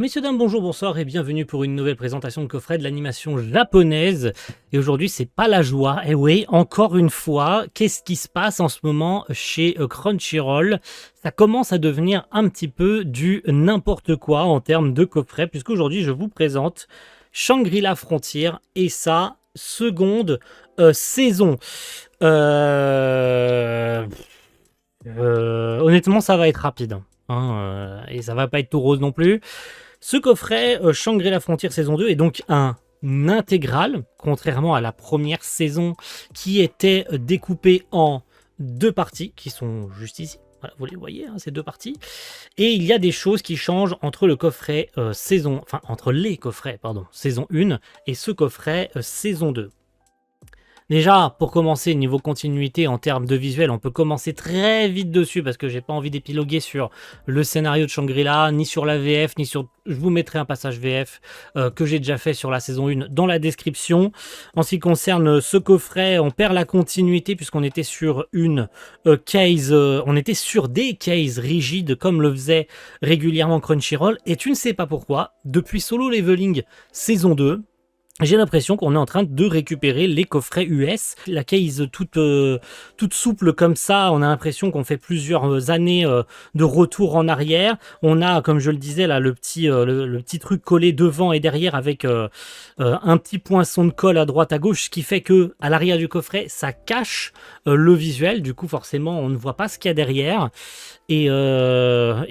Messieurs, dames, bonjour, bonsoir et bienvenue pour une nouvelle présentation de coffret de l'animation japonaise. Et aujourd'hui, c'est pas la joie. Et oui, encore une fois, qu'est-ce qui se passe en ce moment chez Crunchyroll? Ça commence à devenir un petit peu du n'importe quoi en termes de coffret, puisqu'aujourd'hui, je vous présente Shangri-La Frontier et sa seconde saison. Honnêtement, ça va être rapide. Et ça va pas être tout rose non plus. Ce coffret, Shangri-La Frontier saison 2, est donc un intégral, contrairement à la première saison qui était découpée en deux parties, qui sont juste ici. Voilà, vous les voyez, ces deux parties. Et il y a des choses qui changent entre le coffret entre les coffrets, saison 1 et ce coffret saison 2. Déjà, pour commencer, niveau continuité en termes de visuel, on peut commencer très vite dessus parce que j'ai pas envie d'épiloguer sur le scénario de Shangri-La, ni sur la VF, ni sur... Je vous mettrai un passage VF que j'ai déjà fait sur la saison 1 dans la description. En ce qui concerne ce coffret, on perd la continuité puisqu'on était sur une case... on était sur des cases rigides comme le faisait régulièrement Crunchyroll. Et tu ne sais pas pourquoi, depuis Solo Leveling saison 2, j'ai l'impression qu'on est en train de récupérer les coffrets US. La case toute souple comme ça, on a l'impression qu'on fait plusieurs années de retour en arrière. On a, comme je le disais, là, le petit truc collé devant et derrière avec un petit poinçon de colle à droite à gauche, ce qui fait que à l'arrière du coffret, ça cache le visuel. Du coup, forcément, on ne voit pas ce qu'il y a derrière. Et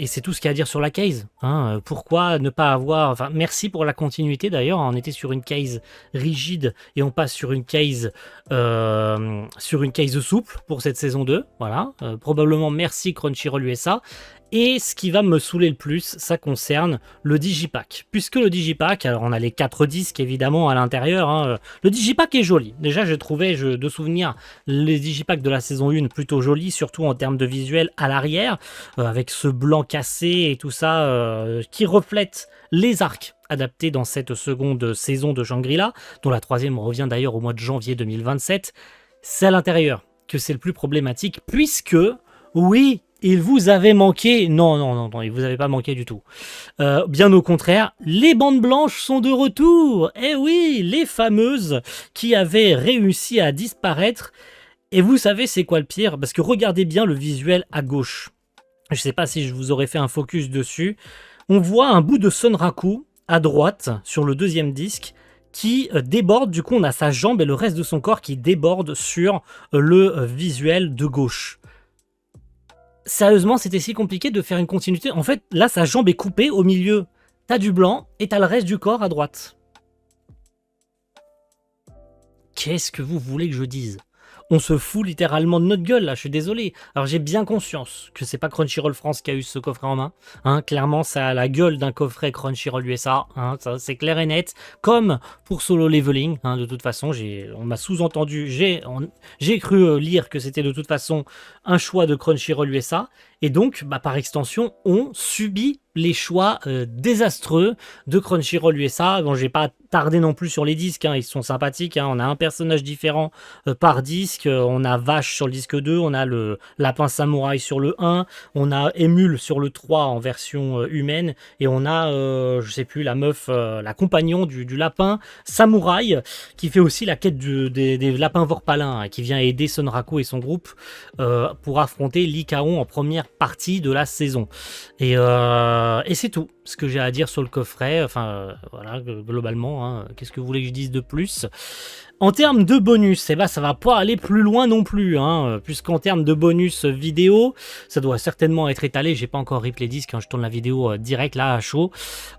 c'est tout ce qu'il y a à dire sur la case. Pourquoi ne pas avoir... Enfin, merci pour la continuité d'ailleurs. On était sur une case rigide et on passe sur une case souple pour cette saison 2. Voilà. Probablement merci Crunchyroll USA. Et ce qui va me saouler le plus, ça concerne le Digipack. Puisque le Digipack, alors on a les 4 disques évidemment à l'intérieur. Le Digipack est joli. Déjà, je trouvais de souvenir les Digipacks de la saison 1 plutôt jolis, surtout en termes de visuel à l'arrière, avec ce blanc cassé et tout ça, qui reflète les arcs adaptés dans cette seconde saison de Shangri-La, dont la troisième revient d'ailleurs au mois de janvier 2027. C'est à l'intérieur que c'est le plus problématique, puisque, oui, il vous avait manqué... Non, il vous avait pas manqué du tout. Bien au contraire, les bandes blanches sont de retour. Eh oui, les fameuses qui avaient réussi à disparaître. Et vous savez c'est quoi le pire? Parce que regardez bien le visuel à gauche. Je sais pas si je vous aurais fait un focus dessus. On voit un bout de Sonraku à droite sur le deuxième disque qui déborde. Du coup, on a sa jambe et le reste de son corps qui déborde sur le visuel de gauche. Sérieusement, c'était si compliqué de faire une continuité. En fait, là, sa jambe est coupée au milieu. T'as du blanc et t'as le reste du corps à droite. Qu'est-ce que vous voulez que je dise? On se fout littéralement de notre gueule, là, je suis désolé. Alors j'ai bien conscience que c'est pas Crunchyroll France qui a eu ce coffret en main. Clairement, ça a la gueule d'un coffret Crunchyroll USA. Ça, c'est clair et net. Comme pour Solo Leveling, de toute façon, on m'a sous-entendu, j'ai cru lire que c'était de toute façon un choix de Crunchyroll USA. Et donc, par extension, on subit les choix désastreux de Crunchyroll USA. Bon, j'ai pas tardé non plus sur les disques, ils sont sympathiques. On a un personnage différent par disque. On a Vache sur le disque 2, on a le lapin samouraï sur le 1, on a Émule sur le 3 en version humaine, et on a, je sais plus, la meuf, la compagnon du lapin samouraï, qui fait aussi la quête des lapins vorpalins, qui vient aider Sonraku et son groupe pour affronter Lycaon en première partie de la saison. Et c'est tout ce que j'ai à dire sur le coffret. Voilà, globalement, qu'est-ce que vous voulez que je dise de plus? En termes de bonus, ça va pas aller plus loin non plus, puisqu'en termes de bonus vidéo, ça doit certainement être étalé. J'ai pas encore rip les disques, je tourne la vidéo direct là à chaud.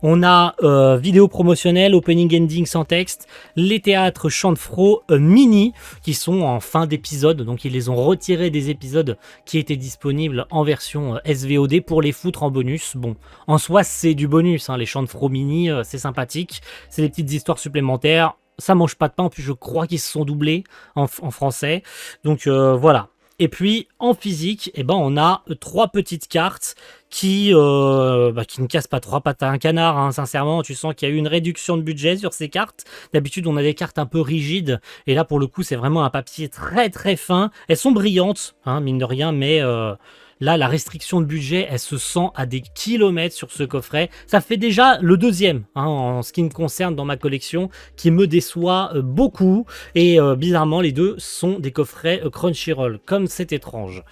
On a vidéo promotionnelle, opening ending sans texte, les théâtres chant de fro mini qui sont en fin d'épisode, donc ils les ont retirés des épisodes qui étaient disponibles en version SVOD pour les foutre en bonus. Bon, en soi c'est du bonus, les chants de fro mini, c'est sympathique, c'est des petites histoires supplémentaires. Ça mange pas de pain, puis je crois qu'ils se sont doublés en français. Donc voilà. Et puis en physique, on a 3 petites cartes qui ne cassent pas 3 pattes à un canard. Sincèrement, tu sens qu'il y a eu une réduction de budget sur ces cartes. D'habitude, on a des cartes un peu rigides. Et là, pour le coup, c'est vraiment un papier très très fin. Elles sont brillantes, mine de rien, mais Là, la restriction de budget, elle se sent à des kilomètres sur ce coffret. Ça fait déjà le deuxième, hein, en ce qui me concerne dans ma collection, qui me déçoit beaucoup. Et bizarrement, les deux sont des coffrets Crunchyroll, comme c'est étrange.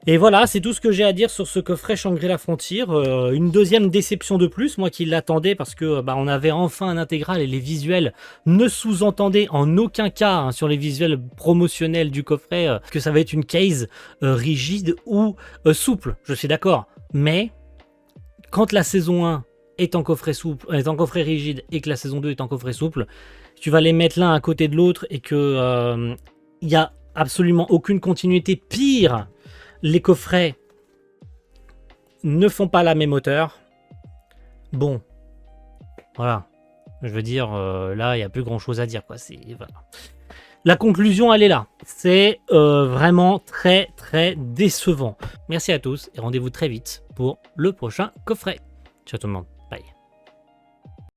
Et voilà, c'est tout ce que j'ai à dire sur ce coffret Shangri-La Frontier. Une deuxième déception de plus, moi qui l'attendais parce que on avait enfin un intégral et les visuels ne sous-entendaient en aucun cas, hein, sur les visuels promotionnels du coffret, que ça va être une case rigide ou souple. Je suis d'accord, mais quand la saison 1 est en coffret souple, est en coffret rigide et que la saison 2 est en coffret souple, tu vas les mettre l'un à côté de l'autre et que il y a absolument aucune continuité. Pire, les coffrets ne font pas la même hauteur. Bon, voilà. Je veux dire, là, il n'y a plus grand chose à dire, quoi. Voilà. La conclusion, elle est là. C'est vraiment très, très décevant. Merci à tous et rendez-vous très vite pour le prochain coffret. Ciao tout le monde.